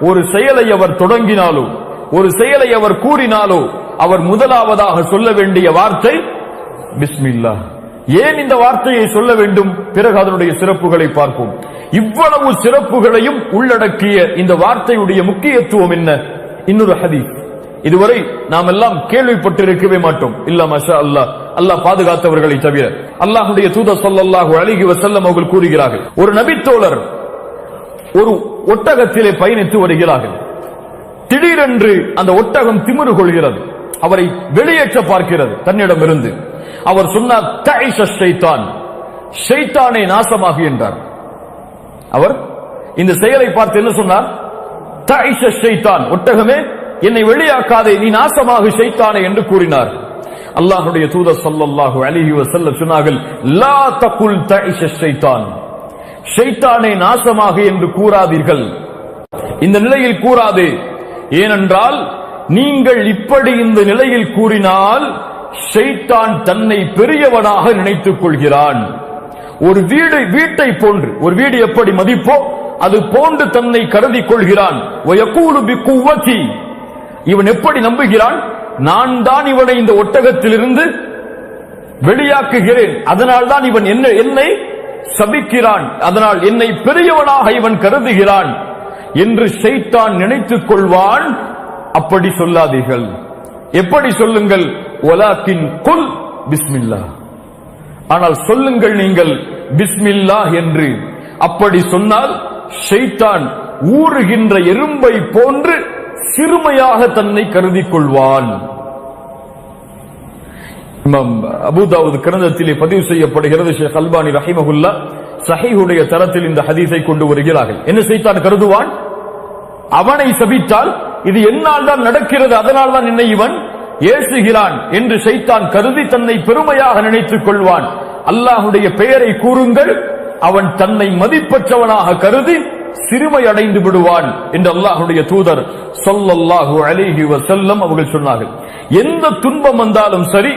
ஒரு செயலை அவர் தொடங்கினாலோ ஒரு செயலை அவர் கூறினாலோ அவர் முதலாவதாக சொல்ல வேண்டிய வார்த்தை பிஸ்மில்லாஹ். ஏன் இந்த வார்த்தையை சொல்ல வேண்டும்? பிறகு அதனுடைய சிறப்புகளை பார்ப்போம். இவ்வளவு சிறப்புகளையும் உள்ளடக்கிய இந்த வார்த்தையுடைய முக்கியத்துவம் என்ன? இன்னொரு ஹதீஸ் இதுவரை நாம் எல்லாம் கேள்விப்பட்டிருக்கவே மாட்டோம். இல்ல மாஷா அல்லாஹ், அல்லாஹ் பாதுகாத்தவர்களை தவிர. அல்லாஹ்வுடைய தூதர் ஸல்லல்லாஹு அலைஹி வஸல்லம் அவர்கள் கூறுகிறார்கள், ஒரு நபித்தோழர் ஒரு ஒட்டகத்திலே பயணித்து வருகிறார்கள். திடீரென்று அந்த ஒட்டகம் திமிரு கொள்கிறது, அவரை வெளியேற்ற பார்க்கிறது தன்னிடமிருந்து. அவர் சொன்னார், தஐஷ ஷைத்தான், ஷைத்தானே நாசமாகு என்றார். அவர் இந்த செயலை பார்த்து என்ன சொன்னார்? தஐஷ ஷைத்தான், ஒட்டகமே என்னை வெளியாக்காதே, நீ நாசமாகு ஷைத்தானே என்று கூறினார். அல்லாஹ்வுடைய தூதர் ஸல்லல்லாஹு அலைஹி வஸல்லம் சொன்னார்கள், லா தகுல் தஐஷ ஷைத்தான், ஷைத்தானே நாசமாகு என்று கூறாதீர்கள், இந்த நிலையில் கூறாதே. ஏனென்றால் நீங்கள் இப்படி இந்த நிலையில் கூறினால் ஷைத்தான் தன்னை பெரியவனாக நினைத்துக் கொள்கிறான். ஒரு வீட்டை போன்று, ஒரு வீடு எப்படி மதிப்போ அது போன்று தன்னை கருதி கொள்கிறான். வயகூலு பிகுவதி, இவன் எப்படி நம்புகிறான்? நான் தான் இவனை இந்த ஒட்டகத்திலிருந்து வெளியாக்குகிறேன், அதனால் தான் இவன் என்னை சபிக்கிறான், அதனால் என்னை பெரியவனாக இவன் கருதுகிறான் என்று ஷைத்தான் நினைத்துக் கொள்வான். அப்படி சொல்லாதீர்கள். எப்படி சொல்லுங்கள்? வலாக்கின் குல் பிஸ்மில்லாஹ், ஆனால் சொல்லுங்கள் நீங்கள் பிஸ்மில்லாஹ் என்று. அப்படி சொன்னால் ஷைத்தான் ஊறுகின்ற எறும்பை போன்று சிறுமையாக தன்னை கருதி கொள்வான். இமாம் அபூ தாவூத் கிரந்தத்திலே பதிவு செய்யப்படுகிறது. ஷேக் அல்பானி ரஹிமஹுல்லாஹ் ஸஹீஹுடைய தரத்தில் இந்த ஹதீஸை கொண்டு வருகிறார்கள். என்ன ஷைத்தான் கருதுவான்? அவனை சபித்தால் இது என்னால் தான் நடக்கிறது, அதனால் தான் என்னை இவன் ஏசுகிறான் என்று ஷைத்தான் கருதி தன்னை பெருமையாக நினைத்துக் கொள்வான். அல்லாஹ்வுடைய பெயரை கூறுங்கள், அவன் தன்னை மதிப்பற்றவனாக கருதி சிறுமை அடைந்து விடுவான் என்று அல்லாஹ்வுடைய தூதர் ஸல்லல்லாஹு அலைஹி வஸல்லம் அவர்கள் சொன்னார்கள். எந்த துன்பம் வந்தாலும் சரி,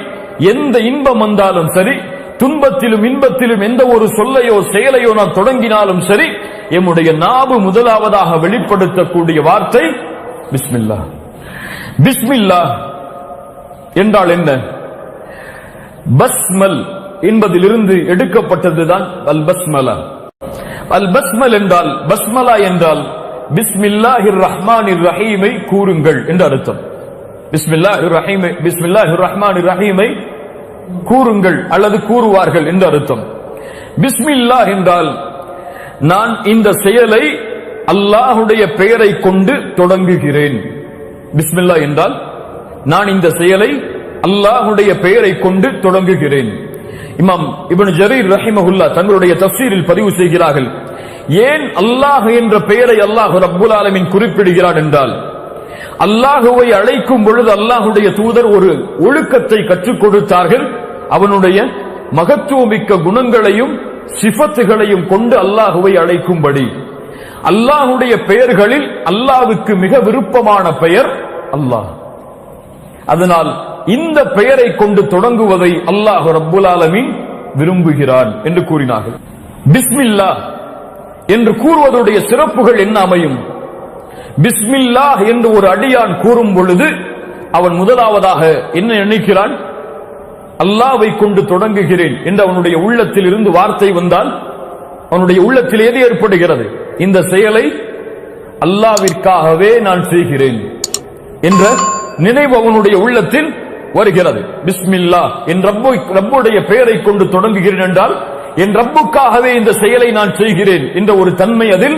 எந்த இன்பம் வந்தாலும் சரி, துன்பத்திலும் இன்பத்திலும் எந்த ஒரு சொல்லையோ செயலையோ நாம் தொடங்கினாலும் சரி, எம்முடைய நாவு முதலாவதாக வெளிப்படுத்தக்கூடிய வார்த்தை பிஸ்மில்லாஹ். பிஸ்மில்லாஹ் என்றால் என்ன? பஸ்மல் என்பதிலிருந்து எடுக்கப்பட்டதுதான் அல் பஸ்மலா. அல் பஸ்மல் என்றால், பஸ்மலா என்றால் பிஸ்மில்லாஹிர் ரஹ்மானிர் ரஹீமை கூறுங்கள் என்று அர்த்தம். பிஸ்மில்லாஹிர் ரஹ்மானிர் ரஹீமை கூறுங்கள் அல்லது கூறுவார்கள் என்று அர்த்தம். பிஸ்மில்லாஹ் என்றால் நான் இந்த செயலை அல்லாஹ்வுடைய பெயரை கொண்டு தொடங்குகிறேன். பிஸ்மில்லாஹ் என்றால் நான் இந்த செயலை அல்லாஹ்வுடைய பெயரை கொண்டு தொடங்குகிறேன். இமாம் இப்னு ஜரீர் ரஹிமஹுல்லாஹ் தங்களுடைய தஃப்சீரில் பதிவு செய்கிறார்கள், ஏன் அல்லாஹ் என்ற பெயரை அல்லாஹ் ரப்புல் ஆலமீன் குறிப்பிடுகிறார் என்றால், அல்லாஹுவை அழைக்கும் பொழுது அல்லாஹ்வுடைய தூதர் ஒரு ஒழுக்கத்தை கற்றுக் கொடுத்தார்கள். அவனுடைய மகத்துவமிக்க குணங்களையும் சிஃபத்துகளையும் கொண்டு அல்லாஹுவை அழைக்கும்படி. அல்லாஹ்வுடைய பெயர்களில் அல்லாஹ்வுக்கு மிக விருப்பமான பெயர் அல்லாஹ். அதனால் இந்த பெயரை கொண்டு தொடங்குவதை அல்லாஹ் ரப்புல் ஆலமீன் விரும்புகிறான் என்று கூறினார்கள். பிஸ்மில்லாஹ் என்று கூறுவதுடைய சிறப்புகள் என்ன அமையும்? பிஸ்மில்லாஹ் என்று ஒரு அடியான் கூறும் பொழுது அவன் முதலாவதாக என்ன நினைக்கிறான்? அல்லாஹ்வை கொண்டு தொடங்குகிறேன் என்று அவனுடைய உள்ளத்தில் இருந்து வார்த்தை வந்தால் அவனுடைய உள்ளத்தில் எது ஏற்படுகிறது? இந்த செயலை அல்லாஹ்விற்காகவே நான் செய்கிறேன் என்ற நினைவு அவனுடைய உள்ளத்தில் வருகிறது. பிஸ்மில்லாஹ் என் ரப்புடைய பெயரை கொண்டு தொடங்குகிறேன் என்றால் என் ரப்புக்காகவே இந்த செயலை நான் செய்கிறேன் என்ற ஒரு தன்மை அதில்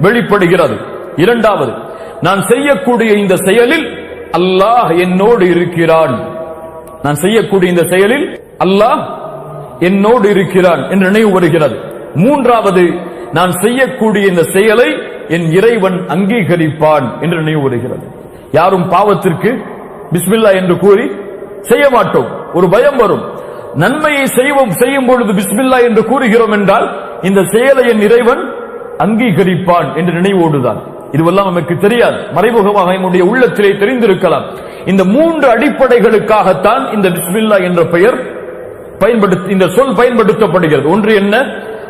வெளிப்படுகிறது. இரண்டாவது, நான் செய்யக்கூடிய இந்த செயலில் அல்லாஹ் என்னோடு இருக்கிறான். நான் செய்யக்கூடிய இந்த செயலில் அல்லாஹ் என்னோடு இருக்கிறான் என்ற நினைவு வருகிறது. மூன்றாவது, நான் செய்யக்கூடிய இந்த செயலை என் இறைவன் அங்கீகரிப்பான் என்ற நினைவு வருகிறது. யாரும் பாவத்திற்கு பிஸ்மில்லாஹ் என்று கூறி செய்ய மாட்டோம். ஒரு பயம் வரும். நன்மையை செய்யும் பொழுது பிஸ்மில்லாஹ் என்று கூறுகிறோம் என்றால் இந்த செயலை என் இறைவன் அங்கீகரிப்பான் என்ற நினைவோடுதான். இதுவெல்லாம் நமக்கு தெரியாது, மறைமுகமாக நம்முடைய உள்ளத்திலே தெரிந்திருக்கலாம். இந்த மூன்று அடிப்படைகளுக்காகத்தான் இந்த பிஸ்மில்லாஹ் என்ற பெயர் இந்த சொல் பயன்படுத்தப்படுகிறது. ஒன்று என்ன?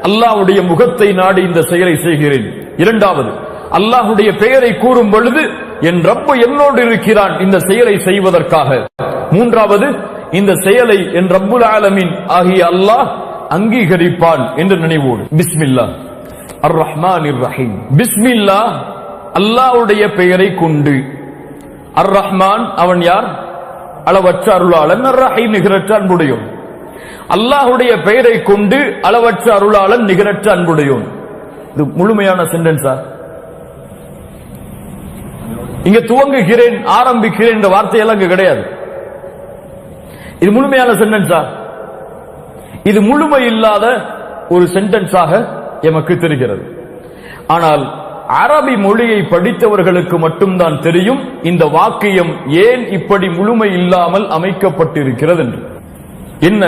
அல்லாஹ்வுடைய முகத்தை நாடி இந்த செயலை செய்கிறேன். இரண்டாவது, அல்லாஹ்வுடைய பெயரை கூறும் பொழுது என் ரப்பு என்னோடு இருக்கிறான் இந்த செயலை செய்வதற்காக. மூன்றாவது, இந்த செயலை என் ரப்புல் ஆலமீன் ஆகிய அல்லாஹ் அங்கீகரிப்பான் என்ற நினைவோடு. பிஸ்மில்லாஹ் அர் ரஹ்மானிர் ரஹீம். பிஸ்மில்லாஹ் அல்லாஹ்வுடைய பெயரை கொண்டு. அர் ரஹ்மான் அவன் யார்? அளவற்ற அருளாளன். அர் ரஹீம் நிகரற்ற அன்புடையோன். அல்லாஹ்வுடைய பெயரை கொண்டு அளவற்ற அருளாளன் நிகரற்ற அன்புடையோன். இது முழுமையான சென்டென்ஸா? இங்க துவங்குகிறேன் ஆரம்பிக்கிறேன் என்ற வார்த்தையெல்லாம் இங்க கிடையாது. இது முழுமையான சென்டென்ஸா? இது முழுமை இல்லாத ஒரு சென்டென்ஸாக எமக்கு தெரிகிறது. ஆனால் அரபி மொழியை படித்தவர்களுக்கு மட்டும்தான் தெரியும் இந்த வாக்கியம் ஏன் இப்படி முழுமை இல்லாமல் அமைக்கப்பட்டிருக்கிறது என்று. என்ன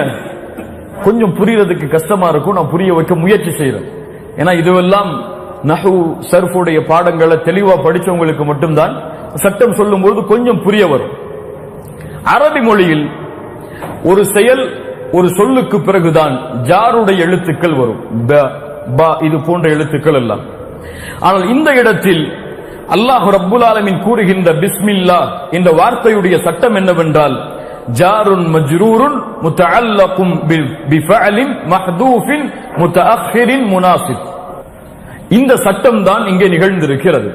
கொஞ்சம் புரியறதுக்கு கஷ்டமா இருக்கும், நான் புரிய வைக்க முயற்சி செய்யறேன். ஏன்னா இதுவெல்லாம் நஹு சர்ஃபுடைய பாடங்களை தெளிவா படிச்சவங்களுக்கு மட்டும்தான் சட்டம் சொல்லும் பொழுது கொஞ்சம் புரிய வரும். அரபி மொழியில் ஒரு செயல் ஒரு சொல்லுக்கு பிறகுதான் ஜாருடைய எழுத்துக்கள் வரும், இது போன்ற எழுத்துக்கள் எல்லாம். ஆனால் இந்த இடத்தில் அல்லாஹ் ரப்புல் ஆலமீன் கூறுகின்ற பிஸ்மில்லாஹ் என்ற வார்த்தையுடைய சட்டம் என்னவென்றால் ஜாருன் மஜ்ரூருன் முத்தஅல்லகும் பிஃஅலின் மஹ்தூஃபின் முத்தஅக்கிரின் முனாசிப். இந்த சட்டம் தான் இங்கே நிகழ்ந்திருக்கிறது.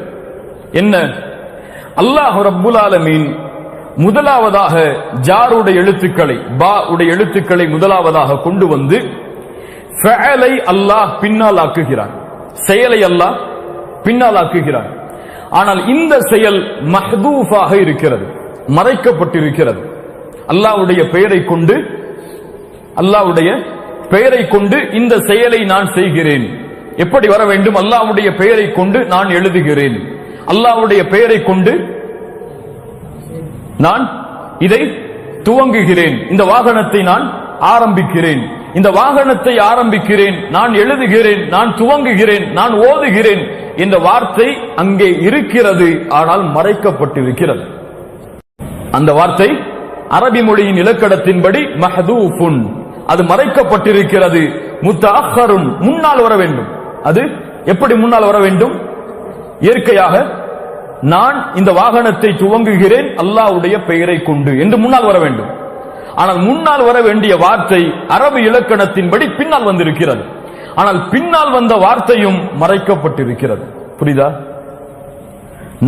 என்ன? அல்லாஹ் ரப்புல் ஆலமீன் முதலாவதாக ஜாருடைய எழுத்துக்களை, பா உடைய எழுத்துக்களை முதலாவதாக கொண்டு வந்து ஃபஅலை அல்லாஹ் பின்னால் ஆக்குகிறான், செயலை அல்லாஹ் பின்னால் ஆக்குகிறான். ஆனால் இந்த செயல் மஹ்தூஃபாக இருக்கிறது, மறைக்கப்பட்டிருக்கிறது. அல்லாஹ்வுடைய பெயரை கொண்டு, அல்லாஹ்வுடைய பெயரை கொண்டு இந்த செயலை நான் செய்கிறேன். எப்படி வர வேண்டும்? அல்லாஹ்வுடைய பெயரை கொண்டு நான் எழுதுகிறேன், அல்லாஹ்வுடைய பெயரை கொண்டு நான் இதை துவங்குகிறேன், இந்த வாகனத்தை நான் ஆரம்பிக்கிறேன், இந்த வாகனத்தை ஆரம்பிக்கிறேன், நான் எழுதுகிறேன், நான் துவங்குகிறேன், நான் ஓதுகிறேன் என்ற வார்த்தை அங்கே இருக்கிறது. ஆனால் மறைக்கப்பட்டிருக்கிறது. அந்த வார்த்தை அரபி மொழியின் இலக்கணத்தின்படி மஹ்தூஃபுன், அது மறைக்கப்பட்டிருக்கிறது. முத்தஅக்கருன், முன்னால் வர வேண்டும். அது எப்படி முன்னால் வர வேண்டும்? இயற்கையாக நான் இந்த வாகனத்தை துவங்குகிறேன் அல்லாஹ்வுடைய பெயரை கொண்டு என்று முன்னால் வர வேண்டும். ஆனால் முன்னால் வர வேண்டிய வார்த்தை அரபு இலக்கணத்தின்படி பின்னால் வந்திருக்கிறது. ஆனால் பின்னால் வந்த வார்த்தையும் மறைக்கப்பட்டிருக்கிறது. புரியுதா?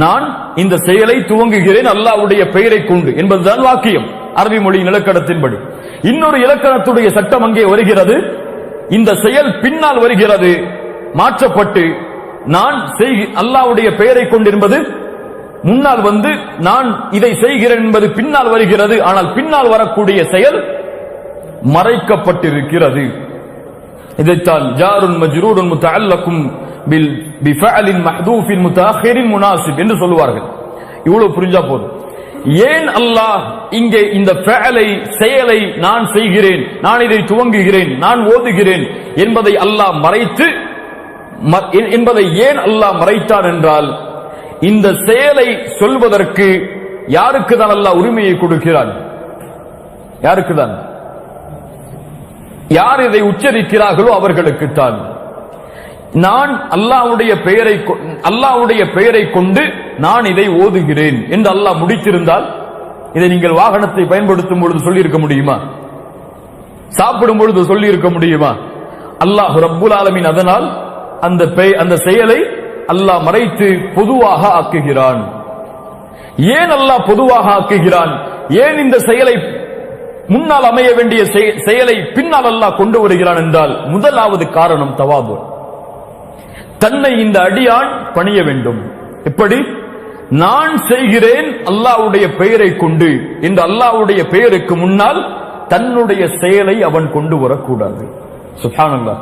நான் இந்த செயலை துவங்குகிறேன் அல்லாஹ்வுடைய பெயரை கொண்டு என்பதுதான் வாக்கியம் அரபி மொழியின் இலக்கணத்தின்படி. இன்னொரு இலக்கணத்துடைய சட்டம் அங்கே வருகிறது. இந்த செயல் பின்னால் வருகிறது, மாற்றப்பட்டு நான் அல்லாஹ்வுடைய பெயரை கொண்டு என்பது முன்னால் வந்து நான் இதை செய்கிறேன் என்பது பின்னால் வருகிறது. ஆனால் பின்னால் வரக்கூடிய செயல் மறைக்கப்பட்டிருக்கிறது. இதைத்தான் ஜாருன் மஜ்ரூருன் முத்தஅல்லகும் பிஃஅலின் மஹ்தூஃபின் முத்தஅக்கிரின் முனாசிப் என்று சொல்வார்கள். இவ்வளவு புரிஞ்சா போதும். ஏன் அல்லாஹ் இங்கே இந்த ஃபஅலை, செயலை நான் செய்கிறேன், நான் இதை துவங்குகிறேன், நான் ஓதுகிறேன் என்பதை அல்லாஹ் மறைத்து என்பதை ஏன் அல்லாஹ் மறைத்தான் என்றால் இந்த செயலை சொல்வதற்கு யாருக்கு தான் அல்லாஹ் உரிமையை கொடுக்கிறான்? யாருக்கு தான்? யார் இதை உச்சரிக்கிறார்களோ அவர்களுக்கு தான். நான் அல்லாஹ்வுடைய பெயரை கொண்டு நான் இதை ஓதுகிறேன் என்று அல்லாஹ் முடித்திருந்தால் இதை நீங்கள் வாகனத்தை பயன்படுத்தும் பொழுது சொல்லி இருக்க முடியுமா? சாப்பிடும் பொழுது சொல்லி இருக்க முடியுமா? அல்லாஹ் ரப்புல் ஆலமீன் அதனால் அந்த செயலை அல்லாஹ் மறைத்து பொதுவாக ஆக்குகிறான். ஏன் அல்லாஹ் பொதுவாக ஆக்குகிறான்? ஏன் இந்த செயலை முன்னால் அமைய வேண்டிய செயலை பின்னால் அல்லாஹ் கொண்டு வருகிறான் என்றால் முதலாவது காரணம் தவாது. தன்னை இந்த அடியான் பணிய வேண்டும். எப்படி? நான் செய்கிறேன் அல்லாஹ்வுடைய பெயரை கொண்டு என்று அல்லாஹ்வுடைய பெயருக்கு முன்னால் தன்னுடைய செயலை அவன் கொண்டு வரக்கூடாது. சுப்ஹானல்லாஹ்.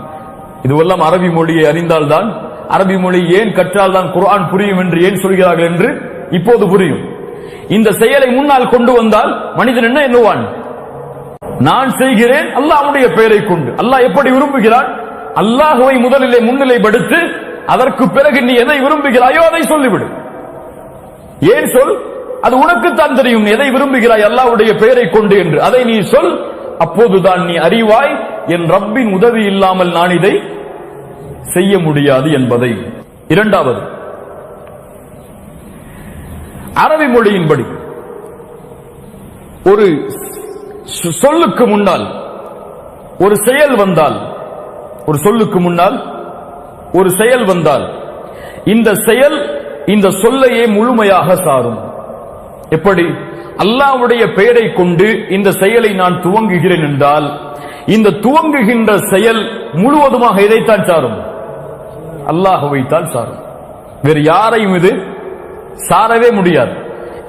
இதுவெல்லாம் அரபி மொழியை அறிந்தால்தான், அரபி மொழி ஏன் கற்றால் தான் குர்ஆன் புரியும் என்று ஏன் சொல்கிறார்கள் என்று இப்போது புரியும். இந்த செயலை முன்னால் கொண்டு வந்தால் மனிதன் என்ன எண்ணுவான்? நான் செய்கிறேன் அல்லாஹ்வுடைய பெயரை கொண்டு. அல்லாஹ் எப்படி விரும்புகிறான்? அல்லாஹ்வை முதலிலே முன்னிலைப்படுத்தி அதற்கு பிறகு நீ எதை விரும்புகிறாயோ அதை சொல்லிவிடு. ஏன் சொல்? அது உனக்குத்தான் தெரியும் எதை விரும்புகிறாய் அல்லாஹ்வுடைய பெயரை கொண்டு என்று. அதை நீ சொல், அப்போதுதான் நீ அறிவாய் என் ரப்பின் உதவி இல்லாமல் நான் இதை செய்ய முடியாது என்பதை. இரண்டாவது, அரபி மொழியின்படி ஒரு சொல்லுக்கு முன்னால் ஒரு செயல் வந்தால், ஒரு சொல்லுக்கு முன்னால் ஒரு செயல் வந்தால் இந்த செயல் இந்த சொல்லையே முழுமையாக சாரும். எப்படி? அல்லாஹ்வுடைய பெயரை கொண்டு இந்த செயலை நான் துவங்குகிறேன் என்றால் இந்த துவங்குகின்ற செயல் முழுவதுமாக இதைத்தான் சாரும், அல்லாஹ்வைத்தான் சாரும். வேறு யாரையும் இது சாரவே முடியாது.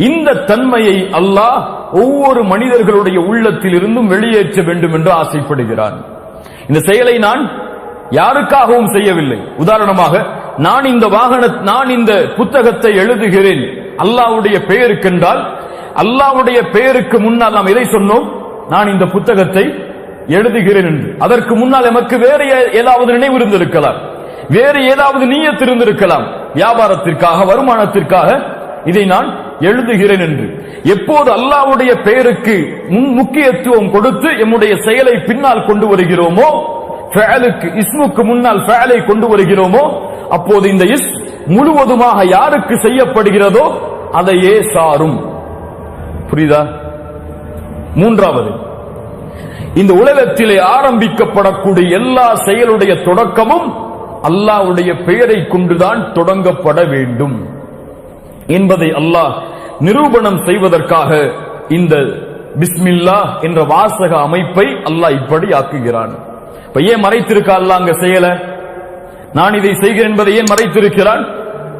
இந்த தன்மையை அல்லாஹ் ஒவ்வொரு மனிதர்களுடைய உள்ளத்தில் இருந்தும் வெளியேற்ற வேண்டும் என்று ஆசைப்படுகிறான். இந்த செயலை நான் யாருக்காகவும் செய்யவில்லை. உதாரணமாக, நான் இந்த புத்தகத்தை எழுதுகிறேன் அல்லாஹ்வுடைய பெயருக்கென்றால், அல்லாஹ்வுடைய பெயருக்கு முன்னால் நாம் எதை சொன்னோம்? நான் இந்த புத்தகத்தை எழுதுகிறேன் என்று. அதற்கு முன்னால் எமக்கு வேறு ஏதாவது நினைவு இருந்திருக்கலாம், வேறு ஏதாவது நியத் இருந்திருக்கலாம், வியாபாரத்திற்காக, வருமானத்திற்காக இதை நான் எழுதுகிறேன் என்று. எப்போது அல்லாஹ்வுடைய பெயருக்கு முக்கியத்துவம் கொடுத்து எம்முடைய செயலை பின்னால் கொண்டு வருகிறோமோ, ஃபஅலுக்கு இஸ்முக்கு முன்னால் ஃபஅலை கொண்டு வருகிறோமோ, அப்போது இந்த இஸ் முழுவதுமாக யாருக்கு செய்யப்படுகிறதோ அதையே சாரும். புரியுதா? மூன்றாவது, இந்த உலகத்திலே ஆரம்பிக்கப்படக்கூடிய எல்லா செயலுடைய தொடக்கமும் அல்லாஹ்வுடைய பெயரை கொண்டுதான் தொடங்கப்பட வேண்டும் என்பதை அல்லாஹ் நிரூபணம் செய்வதற்காக இந்த பிஸ்மில்லாஹ் என்ற வாசக அமைப்பை அல்லாஹ் இப்படி ஆக்குகிறான். இப்ப ஏன் மறைத்திருக்க அல்லாஹ் அங்க செயல? நான் இதை செய்கிறேன் என்பதை ஏன் மறைத்திருக்கிறான்?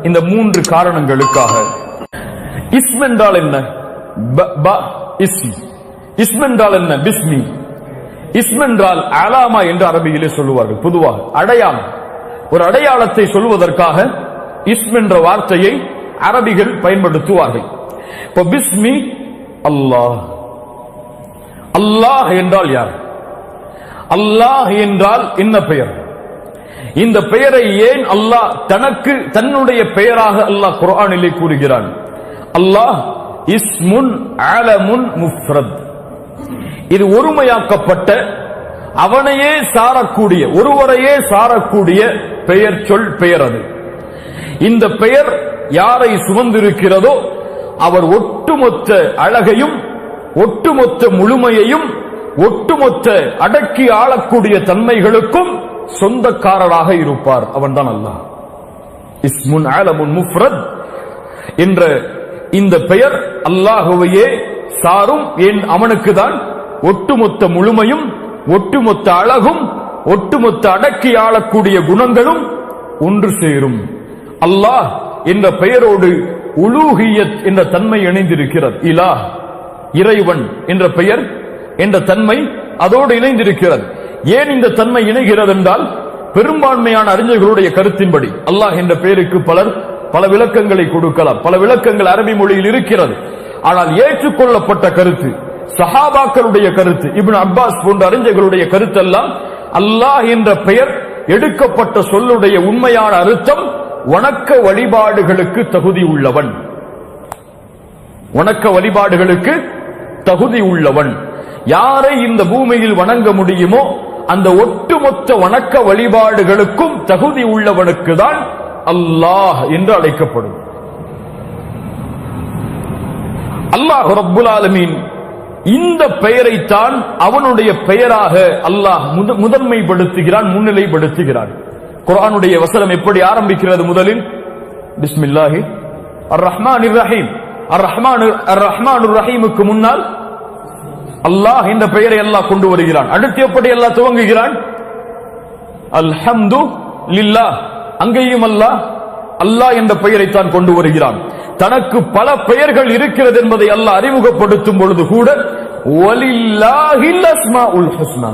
இந்த மூன்று காரணங்களுக்காக. இஸ்ம் என்றால் என்ன? இஸ்ம் என்றால் என்ன? பிஸ்மி. இஸ்ம் என்றால் அலாமா என்று அரபியிலே சொல்லுவார்கள். பொதுவாக அடையாளம், ஒரு அடையாளத்தை சொல்வதற்காக இஸ்ம் என்ற வார்த்தையை அரபிகள் பயன்படுத்துவார்கள். இப்ப பிஸ்மி அல்லாஹ். அல்லாஹ் என்றால் யார்? அல்லாஹ் என்றால் என்ன பெயர்? இந்த பெயரை ஏன் அல்லாஹ் தனக்கு தன்னுடைய பெயராக அல்லாஹ் குர்ஆனிலே கூறுகிறான்? அல்லாஹ் இஸ்முன் அலமுன் முஃப்ரத். இது ஒருமையாக்கப்பட்ட, அவனையே சாரக்கூடிய, ஒருவரையே சாரக்கூடிய பெயர், சொல் பெயர். அது இந்த பெயர் யாரை சுமந்திருக்கிறதோ அவர் ஒட்டுமொத்த அழகையும், ஒட்டுமொத்த முழுமையையும், ஒட்டுமொத்த அடக்கி ஆளக்கூடிய தன்மைகளுக்கும் சொந்தக்காரராக இருப்பார். அவன்தான் அல்லாஹ். இஸ்முன் அலமுன் முஃப்ரத் என்ற இந்த பெயர் அல்லாஹ்வையே சாரும். ஏன்? அவனுக்கு தான் ஒட்டுமொத்த முழுமையும், ஒட்டுமொத்த அழகும், ஒட்டுமொத்த அடக்கி ஆளக்கூடிய குணங்களும் ஒன்று சேரும். அல்லாஹ் என்ற பெயரோடு உலூஹியத் என்ற தன்மை இணைந்திருக்கிறது. இலாஹ், இறைவன் என்ற பெயர் என்ற தன்மை அதோடு இணைந்திருக்கிறது. ஏன் இந்த தன்மை இணைகிறது என்றால், பெரும்பான்மையான அறிஞர்களுடைய கருத்தின்படி அல்லாஹ் என்ற பெயருக்கு பல விளக்கங்களை கொடுக்கலாம். பல விளக்கங்கள் அரபி மொழியில் இருக்கிறது. ஆனால் ஏற்றுக்கொள்ளப்பட்ட கருத்து, சஹாபாக்களுடைய கருத்து, இப்னு அப்பாஸ் போன்ற அறிஞர்களுடைய கருத்தெல்லாம் அல்லாஹ் என்ற பெயர் எடுக்கப்பட்ட சொல்லுடைய உண்மையான அர்த்தம் வணக்க வழிபாடுகளுக்கு தகுதி உள்ளவன். வணக்க வழிபாடுகளுக்கு தகுதி உள்ளவன். யாரை இந்த பூமியில் வணங்க முடியுமோ அந்த ஒட்டுமொத்த வணக்க வழிபாடுகளுக்கும் தகுதி உள்ளவனுக்கு தான் அல்லாஹ் என்று அழைக்கப்படும். அல்லாஹ் ரப்புல் ஆலமீன் இந்த பெயரைத்தான் அவனுடைய பெயராக அல்லாஹ் முதன்மைப்படுத்துகிறான், முன்னிலைப்படுத்துகிறான். குர்ஆனுடைய வசனம் எப்படி ஆரம்பிக்கிறது? முதலில் பிஸ்மில்லாஹி அர் ரஹ்மானிர் ரஹீம். அர் ரஹ்மானுர் ரஹீமுக்கு முன்னால் அல்லாஹ் என்ற பெயரை அல்லாஹ் கொண்டு வருகிறான். அடுத்து எப்படி அல்லாஹ் துவங்குகிறான்? அல்ஹம்து லில்லாஹ். அங்கேயும் அல்லாஹ் என்ற பெயரைத்தான் கொண்டு வருகிறான். தனக்கு பல பெயர்கள் இருக்கிறது என்பதை அல்லாஹ் அறிமுகப்படுத்தும் பொழுது கூட வலில்லாஹில் அஸ்மாஉல் ஹுஸ்னா,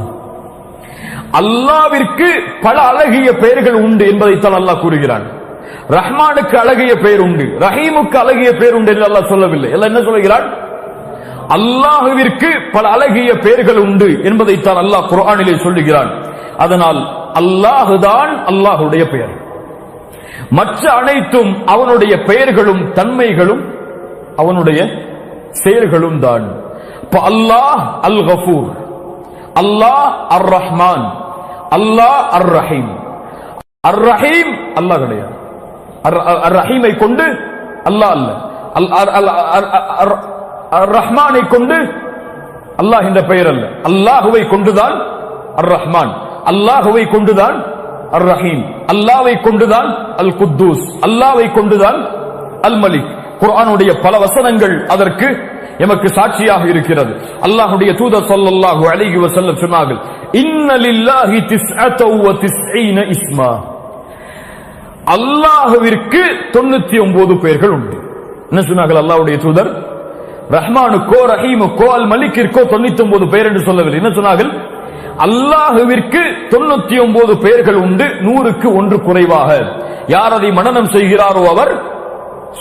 அல்லாஹ்விற்கு பல அழகிய பெயர்கள் உண்டு என்பதைத்தான் அல்லாஹ் கூறுகிறான். ரஹ்மானுக்கு அழகிய பெயர் உண்டு, ரஹீமுக்கு அழகிய பெயர் உண்டு என்று அல்லாஹ் சொல்லவில்லை. எல்லாம் என்ன சொல்கிறான்? அல்லாஹ்விற்கு பல அழகிய பெயர்கள் உண்டு என்பதைத்தான் அல்லாஹ் குர்ஆனிலே சொல்லுகிறான். அதனால் அல்லாஹுதான் அல்லாஹுடைய பெயர். மற்ற அனைத்தும் அவனுடைய பெயர்களும் தன்மைகளும் அவனுடைய செயல்களும் தான். அல்லாஹ் அல் கஃபூர், அல்லாஹ் அர் ரஹ்மான், அல்லாஹ் அர் ரஹீம். அர் ரஹீம் அல்லாஹ் கிடையாது. அர் ரஹீமை கொண்டு அல்லாஹ் அல்ல. ரஹ்மானை கொண்டு அல்லாஹ் என்ற பெயர் அல்ல, அல்லாஹுவை கொண்டுதான் அர் ரஹ்மான், அல்லாஹுவை கொண்டுதான் அர் ரஹீம், அல்லாஹ்வை கொண்டுதான் அல் குத்தூஸ், அல்லாஹ்வை கொண்டுதான் அல் மலிக். குர்ஆனுடைய பல வசனங்கள் அதற்கு எமக்கு சாட்சியாக இருக்கிறது. அல்லாஹ்வுடைய தூதர் ஸல்லல்லாஹு அலைஹி வஸல்லம் சொன்னார்கள், இன்ன லில்லாஹி 99 இஸ்மா, அல்லாஹ்விற்கு 99 பெயர்கள் உண்டு. என்ன சொன்னார்கள் அல்லாஹ்வுடைய தூதர்? ரஹ்மானுக்கோ ரஹீமுக்கோ அல் மலிக்கிற்கோ 99 பெயர் என்று சொல்லவில்லை. என்ன சொன்னார்கள்? அல்லாஹ்விற்கு 99 பெயர்கள் உண்டு, 100க்கு 1 குறைவாக. யார் அதை மனனம் செய்கிறாரோ அவர்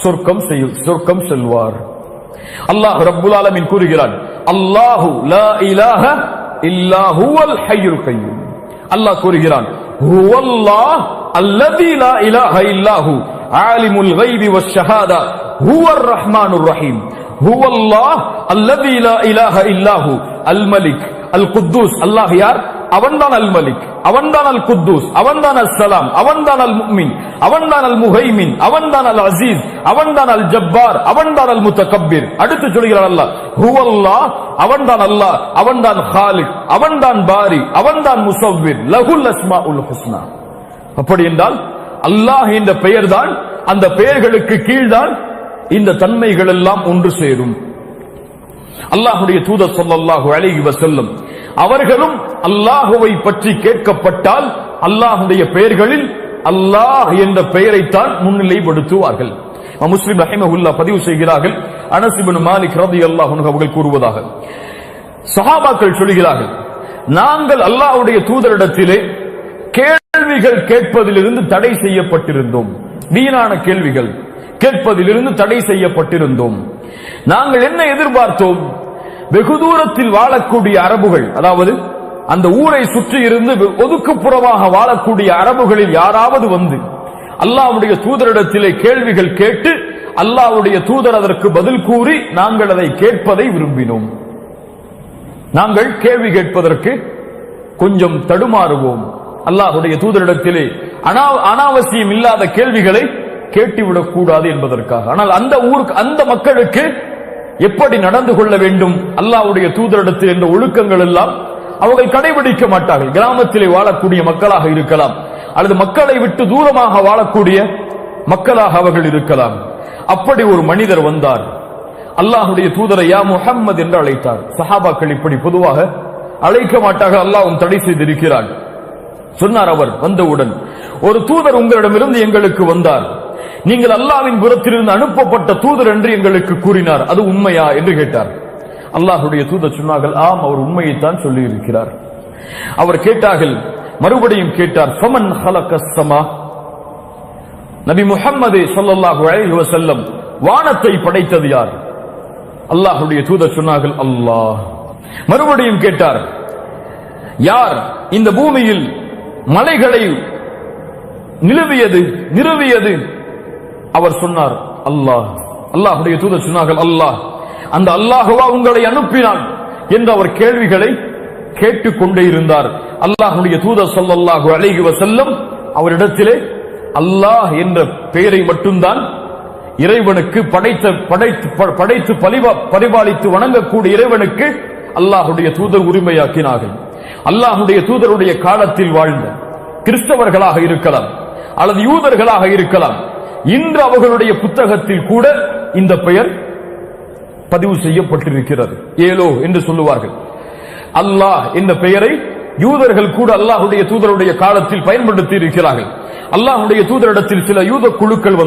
சொர்க்கம் செல்வார். அல்லாஹ் ரப்புல் ஆலமீன் கூறுகிறான், அல்லாஹு லா இலாஹ இல்லா ஹுவல் ஹய்யுல் கய்யூம். அல்லாஹ் கூறுகிறான், ஹுவல்லாஹ் அல்லதி லா இலாஹ இல்லாஹு ஆலிமுல் கைபி வஷ்ஷஹாதா ஹுவர் ரஹ்மானுர் ரஹீம். ஹுவல்லாஹ் அல்லதி லா இலாஹ இல்லாஹு அல் மலிக் அல் குத்தூஸ். அல்லாஹ் யார்? அவன்தான் அல் மலிக், அவன்தான் அல் குத்தூஸ், அவன்தான் அல் சலாம், அவன்தான் அல் முஃமின், அவன்தான் அல் முஹைமின், அவன்தான் அல் அசீஸ், அவன்தான் அல் ஜப்பார், அவன்தான் அல் முத்தகப்பிர். அடுத்து சொல்கிறார் அல்லாஹ், ஹுவல்லாஹ், அவன்தான் அல்லாஹ், அவன்தான் காலிக், அவன்தான் பாரி, அவன்தான் முஸவ்விர், லஹுல் அஸ்மாஉல் ஹுஸ்னா. அப்படி என்றால் அல்லாஹ் என்ற பெயர்தான், அந்த பெயர்களுக்கு கீழ்தான் இந்த தன்மைகள் எல்லாம் ஒன்று சேரும். அல்லாஹ்வுடைய தூதர் ஸல்லல்லாஹு அலைஹி வஸல்லம் அவர்களும் அல்லாஹுவை பற்றி கேட்கப்பட்டால் அல்லாஹ்வுடைய பெயர்களில் அல்லாஹ் என்ற பெயரைத்தான் முன்னிலைப்படுத்துவார்கள். முஸ்லிம் ரஹிமஹுல்லாஹ் பதிவு செய்கிறார்கள், அனஸ் இப்னு மாலிக் ரலியல்லாஹு அன்ஹு அவர்கள் கூறுவதாக, சஹாபாக்கள் சொல்கிறார்கள், நாங்கள் அல்லாஹ்வுடைய தூதரிடத்திலே கேள்விகள் கேட்பதிலிருந்து தடை செய்யப்பட்டிருந்தோம். வீணான கேள்விகள் கேட்பதிலிருந்து தடை செய்யப்பட்டிருந்தோம். நாங்கள் என்ன எதிர்பார்த்தோம்? வெகு தூரத்தில் வாழக்கூடிய அரபுகள், அதாவது அந்த ஊரை சுற்றி இருந்து ஒதுக்குப்புறமாக வாழக்கூடிய அரபுகளில் யாராவது வந்து அல்லாஹ்வுடைய தூதரிடத்திலே கேள்விகள் கேட்டு அல்லாஹ்வுடைய தூதர் அதற்கு பதில் கூறி நாங்கள் அதை கேட்பதை விரும்பினோம். நாங்கள் கேள்வி கேட்பதற்கு கொஞ்சம் தடுமாறுவோம். அல்லாஹ்வுடைய தூதரிடத்திலே அனாவசியம் இல்லாத கேள்விகளை கேட்டுவிடக் கூடாது என்பதற்காக. ஆனால் அந்த ஊருக்கு, அந்த மக்களுக்கு எப்படி நடந்து கொள்ள வேண்டும், அல்லாஹ்வுடைய தூதரிடத்தில் என்ற ஒழுக்கங்கள் எல்லாம் அவர்கள் கடைபிடிக்க மாட்டார்கள். கிராமத்திலே வாழக்கூடிய மக்களாக இருக்கலாம், அல்லது மக்களை விட்டு தூரமாக வாழக்கூடிய மக்களாக அவர்கள் இருக்கலாம். அப்படி ஒரு மனிதர் வந்தார், அல்லாஹ்வுடைய தூதரை யா முஹம்மது என்று அழைத்தார். சஹாபாக்கள் இப்படி பொதுவாக அழைக்க மாட்டார்கள், அல்லாஹ்வும் தடை செய்திருக்கிறார். சொன்னார் அவர் வந்தவுடன், ஒரு தூதர் உங்களிடமிருந்து எங்களுக்கு வந்தார், நீங்கள் அல்லாஹ்வின் புறத்திலிருந்து அனுப்பப்பட்ட தூதர் என்று எங்களுக்கு கூறினார், அது உண்மையா என்று கேட்டார். அல்லாஹ்வுடைய தூதர் சொன்னார்கள், ஆம், அவர் உண்மையைத்தான் சொல்லி இருக்கிறார். அவர் கேட்டார்கள், மறுபடியும் கேட்டார், ஃபமன் ஹலகஸ் ஸமா, நபி முஹம்மது ஸல்லல்லாஹு அலைஹி வஸல்லம் வானத்தை படைத்தது யார்? அல்லாஹ்வுடைய தூதர் சொன்னார்கள், அல்லாஹ். மறுபடியும் கேட்டார், யார் இந்த பூமியில் மலைகளை நிறுவியது? அவர் சொன்னார், அல்லாஹ். அல்லாஹ்வுடைய தூதர் சொன்னார்கள், அல்லாஹ். அந்த அல்லாஹ்வா உங்களை அனுப்பினான் என்று அவர் கேள்விகளை கேட்டுக்கொண்டே இருந்தார். அல்லாஹ்வுடைய தூதர் ஸல்லல்லாஹு அலைஹி வஸல்லம் அவரிடத்திலே அல்லாஹ் என்ற பெயரை மட்டும்தான் இறைவனுக்கு படைத்து பரிபாலித்து வணங்கக்கூடிய இறைவனுக்கு அல்லாஹ்வுடைய தூதர் உரிமையாக்கினார்கள். அல்லாஹ்வுடைய தூதருடைய காலத்தில் வாழ்ந்த கிறிஸ்தவர்களாக இருக்கலாம் அல்லது யூதர்களாக இருக்கலாம், இன்று அவர்களுடைய புத்தகத்தில் கூட இந்த பெயர் பதிவு செய்யப்பட்டிருக்கிறது. ஏலோ என்று சொல்லுவார்கள். அல்லாஹ் என்ற பெயரை யூதர்கள் கூட அல்லாஹ்வுடைய தூதருடைய காலத்தில் பயன்படுத்தி இருக்கிறார்கள். அல்லாஹ்வுடைய தூதரிடத்தில் சில யூத குழுக்கள்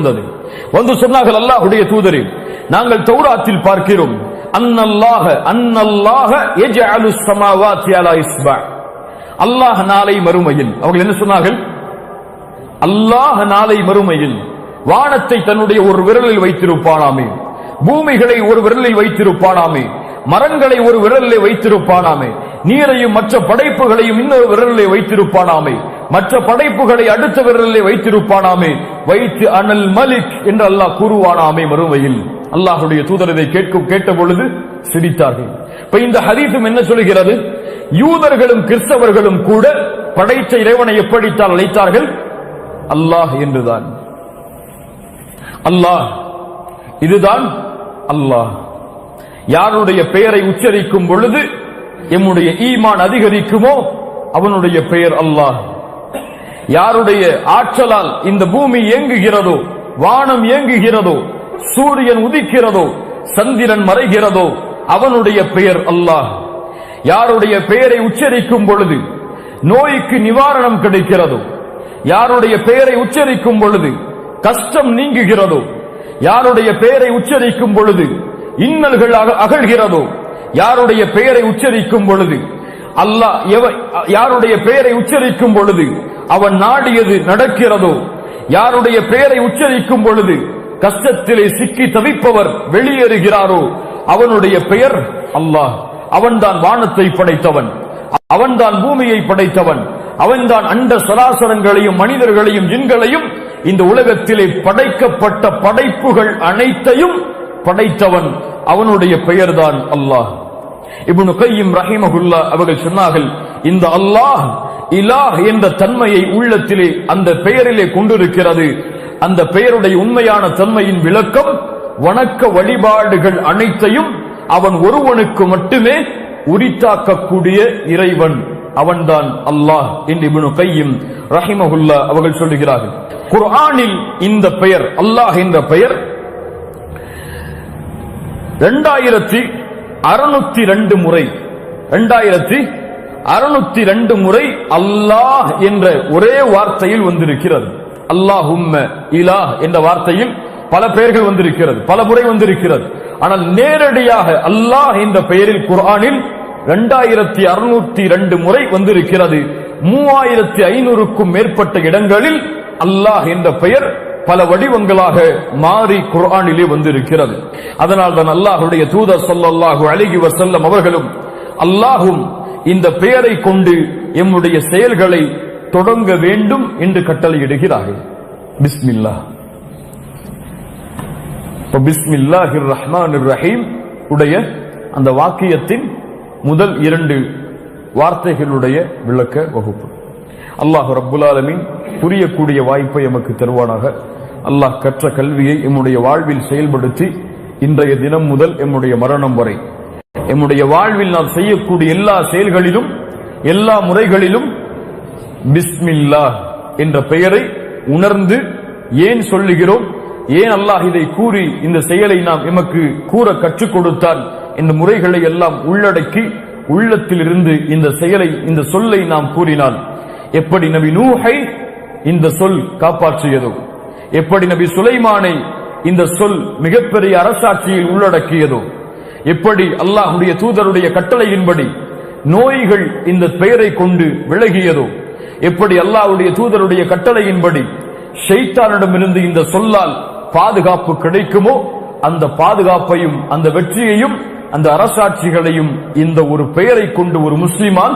வந்து சொன்னார்கள், அல்லாஹ்வுடைய தூதரே, நாங்கள் தௌராத்தில் பார்க்கிறோம், அன்னல்லாஹ யஜ்அலு ஸமாவாத்தி அலா இஸ்பா. அல்லாஹ் நாளை மறுமையில், அவர்கள் என்ன சொன்னார்கள்? அல்லாஹ் நாளை மறுமையில் வானத்தை தன்னுடைய ஒரு விரலில் வைத்திருப்பானாமே, பூமிகளை ஒரு விரலில் வைத்திருப்பானாமே, மரங்களை ஒரு விரலிலே வைத்திருப்பானாமே, நீரையும் மற்ற படைப்புகளையும் இன்னொரு விரலிலே வைத்திருப்பானாமே, மற்ற படைப்புகளை அடுத்த விரலிலே வைத்திருப்பானாமே, வைத்து அனல் மலிக் என்று அல்லாஹ் கூறுவானாமே மறுமையில். அல்லாஹ்வுடைய தூதர் இதை கேட்ட பொழுது சிரித்தார்கள். இப்ப இந்த ஹதீஸும் என்ன சொல்கிறது? யூதர்களும் கிறிஸ்தவர்களும் கூட படைத்த இறைவனை எப்படித்தான் அழைத்தார்கள்? அல்லாஹ் என்றுதான். அல்லாஹ் இதுதான் அல்லாஹ். யாருடைய பெயரை உச்சரிக்கும் பொழுது எம்முடைய ஈமான் அதிகரிக்குமோ அவனுடைய பெயர் அல்லாஹ். யாருடைய ஆற்றலால் இந்த பூமி இயங்குகிறதோ, வானம் இயங்குகிறதோ, சூரியன் உதிக்கிறதோ, சந்திரன் மறைகிறதோ அவனுடைய பெயர் அல்லாஹ். யாருடைய பெயரை உச்சரிக்கும் பொழுது நோய்க்கு நிவாரணம் கிடைக்கிறதோ, யாருடைய பெயரை உச்சரிக்கும் பொழுது கஷ்டம் நீங்குகிறதோ, யாருடைய பெயரை உச்சரிக்கும் பொழுது இன்னல்கள் அகழ்கிறதோ, யாருடைய பெயரை உச்சரிக்கும் பொழுது அல்லாஹ் யாருடைய பெயரை உச்சரிக்கும் பொழுது அவன் நாடியது நடக்கிறதோ, யாருடைய பெயரை உச்சரிக்கும் பொழுது கஷ்டத்திலே சிக்கி தவிப்பவர் வெளியேறுகிறாரோ அவனுடைய பெயர் அல்லாஹ். அவன்தான் வானத்தை படைத்தவன், அவன்தான் பூமியை படைத்தவன், அவன்தான் அண்ட சராசரங்களையும் மனிதர்களையும் ஜின்களையும் இந்த உலகத்திலே படைக்கப்பட்ட படைப்புகள் அனைத்தையும் படைத்தவன். அவனுடைய பெயர்தான் அல்லாஹ். இப்னு கய்யிம் ரஹிமஹுல்லாஹ் அவர்கள் சொன்னார்கள், இந்த அல்லாஹ் இலாஹ் என்ற தன்மையை உள்ளத்திலே அந்த பெயரிலே கொண்டிருக்கிறது. அந்த பெயருடைய உண்மையான தன்மையின் விளக்கம் வணக்க வழிபாடுகள் அனைத்தையும் அவன் ஒருவனுக்கு மட்டுமே உரித்தாக்கக்கூடிய இறைவன், அவன்தான் அல்லாஹ் என்று இப்னு கய்யிம் ரஹிமஹுல்லாஹ் அவர்கள் சொல்லுகிறார்கள். குர்ஆனில் இந்த பெயர் அல்லாஹ் என்ற பெயர் 2602 முறை 2602 முறை அல்லாஹ் என்ற ஒரே வார்த்தையில் வந்திருக்கிறது. அல்லாஹும்ம இலாஹ் என்ற வார்த்தையில் பல பெயர்கள் வந்திருக்கிறது, பல முறை வந்திருக்கிறது. ஆனால் நேரடியாக அல்லாஹ் என்ற பெயரில் குர்ஆனில் 2602 முறை வந்திருக்கிறது. 3500க்கும் மேற்பட்ட இடங்களில் அல்லாஹ் என்ற பெயர் பல வடிவங்களாக மாறி குர்ஆனிலே வந்திருக்கிறது. அதனால் தான் அல்லாஹ்வுடைய தூதர் ஸல்லல்லாஹு அலைஹி வஸல்லம் அவர்களும் அல்லாஹும் இந்த பெயரை கொண்டு எம்முடைய செயல்களை தொடங்க வேண்டும் என்று கட்டளையிடுகிறார்கள். பிஸ்மில்லாஹ். பிஸ்மில்லாஹிர் ரஹ்மானிர் ரஹீம் உடைய அந்த வாக்கியத்தின் முதல் 2 வார்த்தைகளுடைய விளக்க வகுப்பு. அல்லாஹ் ரப்புல் ஆலமீன் புரியக்கூடிய வாய்ப்பை எமக்கு தருவானாக. அல்லாஹ் கற்ற கல்வியை எம்முடைய வாழ்வில் செயல்படுத்தி இன்றைய தினம் முதல் எம்முடைய மரணம் வரை எம்முடைய வாழ்வில் நாம் செய்யக்கூடிய எல்லா செயல்களிலும் எல்லா முறைகளிலும் பிஸ்மில்லாஹ் என்ற பெயரை உணர்ந்து ஏன் சொல்லுகிறோம், ஏன் அல்லாஹ் இதை கூறி இந்த செயலை நாம் எமக்கு கூற கற்றுக் கொடுத்தான் இந்த முறைகளை எல்லாம் உள்ளடக்கி உள்ளத்தில் இருந்து இந்த செயலை இந்த சொல்லை நாம் கூறினால் எப்படி நபி நூஹை இந்த சொல் காப்பாற்றியதோ, எப்படி நபி சுலைமானை இந்த சொல் மிகப்பெரிய அரசாட்சியில் உள்ளடக்கியதோ, எப்படி அல்லாஹ்வுடைய தூதருடைய கட்டளையின்படி நோய்கள் இந்த பெயரை கொண்டு விலகியதோ, எப்படி அல்லாஹ்வுடைய தூதருடைய கட்டளையின்படி ஷைத்தானிடமிருந்து இந்த சொல்லால் பாதுகாப்பு கிடைக்குமோ அந்த பாதுகாப்பையும் அந்த வெற்றியையும் அந்த அரசாட்சிகளையும் இந்த ஒரு பெயரை கொண்டு ஒரு முஸ்லிமான்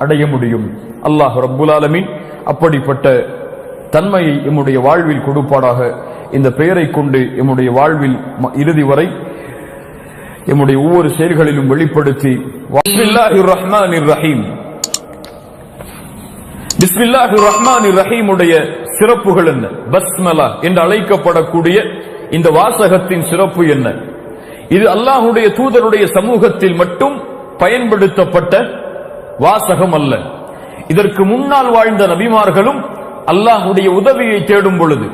அடைய முடியும். அல்லாஹ் ரப்புல் ஆலமீன் அப்படிப்பட்ட தன்மையை எம்முடைய வாழ்வில் கொடுப்பாடாக. இந்த பெயரை கொண்டு எம்முடைய வாழ்வில் இறுதி வரை எம்முடைய ஒவ்வொரு செயல்களிலும் வெளிப்படுத்தி பிஸ்மில்லாஹிர் ரஹ்மானிர் ரஹீம். பிஸ்மில்லாஹிர் ரஹ்மானிர் ரஹீம் உடைய சிறப்புகள் என்ன? பஸ்மலா என்று அழைக்கப்படக்கூடிய இந்த வாசகத்தின் சிறப்பு என்ன? இது அல்லாஹ்வுடைய தூதருடைய சமூகத்தில் மட்டும் பயன்படுத்தப்பட்ட வாசகம் அல்ல. இதற்கு முன்னால் வாழ்ந்த நபிமார்களும் அல்லாஹ்வுடைய உதவியை தேடும் பொழுது,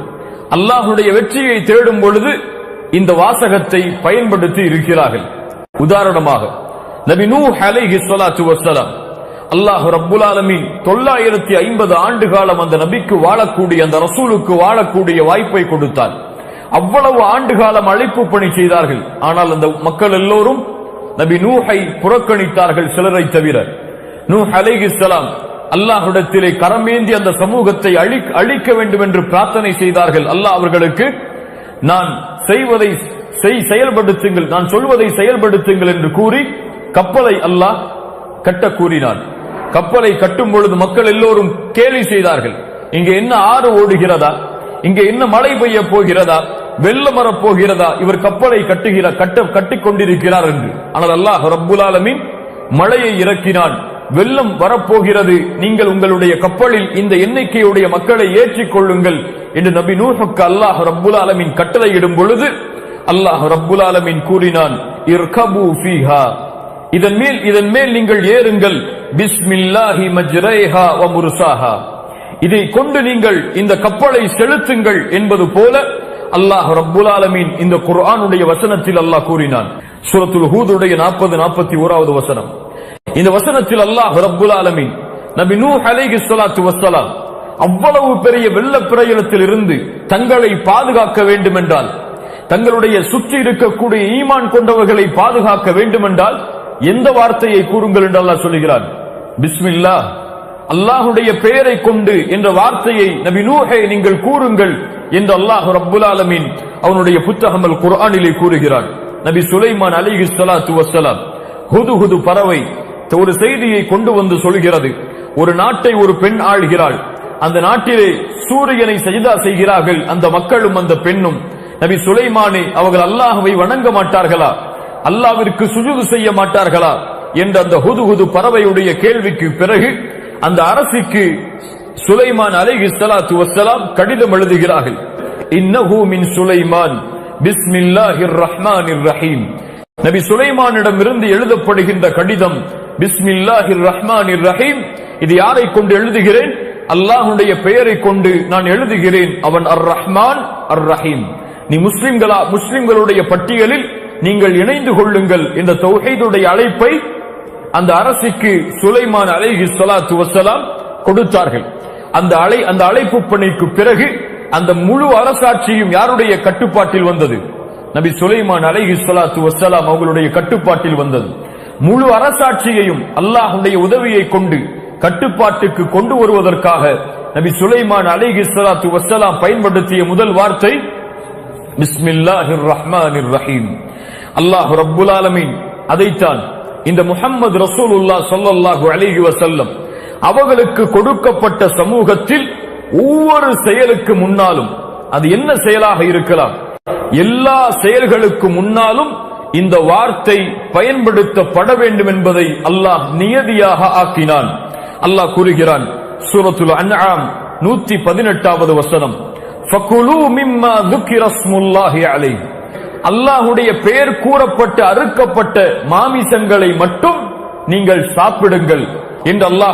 அல்லாஹ்வுடைய வெற்றியை தேடும் பொழுது இந்த வாசகத்தை பயன்படுத்தி இருக்கிறார்கள். உதாரணமாக நபி நூஹ் அலைஹி ஸலாத்து வஸ்ஸலாம் அல்லாஹ் ரப்புல் ஆலமீன் 950 ஆண்டு காலம் அந்த நபிக்கு வாழக்கூடிய அந்த ரசூலுக்கு வாழக்கூடிய வாய்ப்பை கொடுத்தார். அவ்வளவு ஆண்டு காலம் அழைப்பு பணி செய்தார்கள். ஆனால் அந்த மக்கள் எல்லோரும் நபி நூஹை புறக்கணித்தார்கள், சிலரை தவிர. நூஹ் அலைஹிஸ்ஸலாம் அல்லாஹ்விடத்திலே கரமேந்தி அந்த சமூகத்தை அழிக்க வேண்டும் என்று பிரார்த்தனை செய்தார்கள். அல்லாஹ் அவர்களுக்கு நான் செய்வதை செயல்படுத்துங்கள், நான் சொல்வதை செயல்படுத்துங்கள் என்று கூறி கப்பலை அல்லாஹ் கட்ட கூறினான். கப்பலை கட்டும் பொழுது மக்கள் எல்லோரும் கேலி செய்தார்கள். இங்கே என்ன ஆறு ஓடுகிறதா, இங்கே என்ன மழை பெய்ய போகிறதா, வெள்ளம் வரப் போகிறதா, இவர் கப்பலை கட்டிக் கொண்டிருக்கிறார் என்று. ஆனால் அல்லாஹ் ரப்புல் ஆலமீன் மழையை இறக்கினான். வெள்ளம் வரப்போகிறது, நீங்கள் உங்களுடைய கப்பலில் இந்த எண்ணிக்கையுடைய மக்களை ஏற்றிக் கொள்ளுங்கள் என்று நபி நூஹுக்கு அல்லாஹ் ரப்புல் ஆலமீன் கட்டளையிடும் பொழுது அல்லாஹ் ரப்புல் ஆலமீன் கூறினான், இர்கபு ஃபீஹா, இதன் மேல் நீங்கள் ஏறுங்கள், பிஸ்மில்லாஹி மஜ்ரைஹா வ முர்சாஹா, இதை கொண்டு நீங்கள் இந்த கப்பலை செலுத்துங்கள் என்பது போல அல்லாஹ் ரப்புல் ஆலமீன் இந்த குர்ஆனுடைய வசனத்தில் அல்லாஹ் கூறினான். சூரத்துல் ஹூதுடைய 40-41வது வசனம். இந்த வசனத்தில் அல்லாஹ் ரப்புல் ஆலமீன் நபி நூஹ் அலைஹிஸ்ஸலாத்து வஸ்ஸலாம் அவ்வளவு பெரிய வெள்ளப்பிரளயத்தில் இருந்து தங்களை பாதுகாக்க வேண்டும் என்றால், தங்களுடைய சுற்றி இருக்கக்கூடிய ஈமான் கொண்டவர்களை பாதுகாக்க வேண்டும் என்றால் எந்த வார்த்தையை கூறுங்கள் என்று அல்லாஹ் சொல்கிறான்? பிஸ்மில்லாஹ், அல்லாஹுடைய பெயரை கொண்டு என்ற வார்த்தையை நபி நூஹை நீங்கள் கூறுங்கள் என்று அல்லாஹ் ரப்புல் ஆலமீன் அவனுடைய புத்தகம் அல் குர்ஆனிலே கூறுகிறான். நபி சுலைமான் அலைஹிஸ்ஸலாத்து வஸ்ஸலாம் ஹுதுஹுது பறவை ஒரு செய்தியை கொண்டு வந்து சொல்கிறது. ஒரு நாட்டை ஒரு பெண் ஆள்கிறாள். அந்த நாட்டிலே சூரியனை சஜிதா செய்கிறார்கள் அந்த மக்களும் அந்த பெண்ணும். நபி சுலைமானை அவர்கள் அல்லாஹ்வை வணங்க மாட்டார்களா, அல்லாஹ்விற்கு சுஜூது செய்ய மாட்டார்களா என்ற அந்த ஹுதுஹுது பறவையுடைய கேள்விக்கு பிறகு அந்த அரசிக்கு சுலைமான் அலைஹிஸ்ஸலாத்து வஸ்ஸலாம் கடிதம் எழுதுகிறார்கள். இன்னஹு மின் சுலைமான் பிஸ்மில்லாஹிர் ரஹ்மானிர் ரஹீம். நபி சுலைமானிடம் இருந்து எழுதப்படுகின்ற கடிதம் பிஸ்மில்லாஹிர் ரஹ்மானிர் ரஹீம். இது யாரை கொண்டு எழுதுகிறேன்? அல்லாஹ்வுடைய பெயரை கொண்டு நான் எழுதுகிறேன். அவன் அர் ரஹ்மான் அர் ரஹீம். நீ முஸ்லிம்களுடைய பட்டியலில் நீங்கள் இணைந்து கொள்ளுங்கள் என்ற தௌஹீதுடைய அழைப்பை அந்த அரசிக்கு சுலைமான் அலைஹிஸ்ஸலாத்து வஸ்ஸலாம் கொடுத்தார்கள். அந்த அழைப்பு பணிக்கு பிறகு அந்த முழு அரசாட்சியும் யாருடைய கட்டுப்பாட்டில் வந்தது? நபி சுலைமான் அலைஹிஸ்ஸலாத்து வஸ்ஸலாம் அவர்களுடைய கட்டுப்பாட்டில் வந்தது. முழு அரசாட்சியையும் அல்லாஹ்வுடைய உதவியை கொண்டு கட்டுப்பாட்டுக்கு கொண்டு வருவதற்காக நபி சுலைமான் அலைஹிஸ்ஸலாத்து வஸ்ஸலாம் பயன்படுத்திய முதல் வார்த்தை பிஸ்மில்லாஹிர் ரஹ்மானிர் ரஹீம். அல்லாஹ் ரப்புல் ஆலமீன் அதைத்தான் இந்த முஹம்மது ரசூலுல்லாஹ் ஸல்லல்லாஹு அலைஹி வஸல்லம் அவர்களுக்கு கொடுக்கப்பட்ட சமூகத்தில் ஒவ்வொரு செயலுக்கு முன்னாலும், அது என்ன செயலாக இருக்கலாம், எல்லா செயல்களுக்கு முன்னாலும் இந்த வார்த்தை பயன்படுத்தப்பட வேண்டும் என்பதை அல்லாஹ் நியதியாக ஆக்கினான். அல்லாஹ் கூறுகிறான் சூரத்துல் அன்ஆம் 118வது வசனம், ஃபகுலு மிம்மா ذُكِرَ اسْمُ اللَّهِ عَلَيْهِ, அல்லாஹ்வுடைய பெயர் கூறப்பட்ட அறுக்கப்பட்ட மாமிசங்களை மட்டும் நீங்கள் சாப்பிடுங்கள் என்று அல்லாஹ்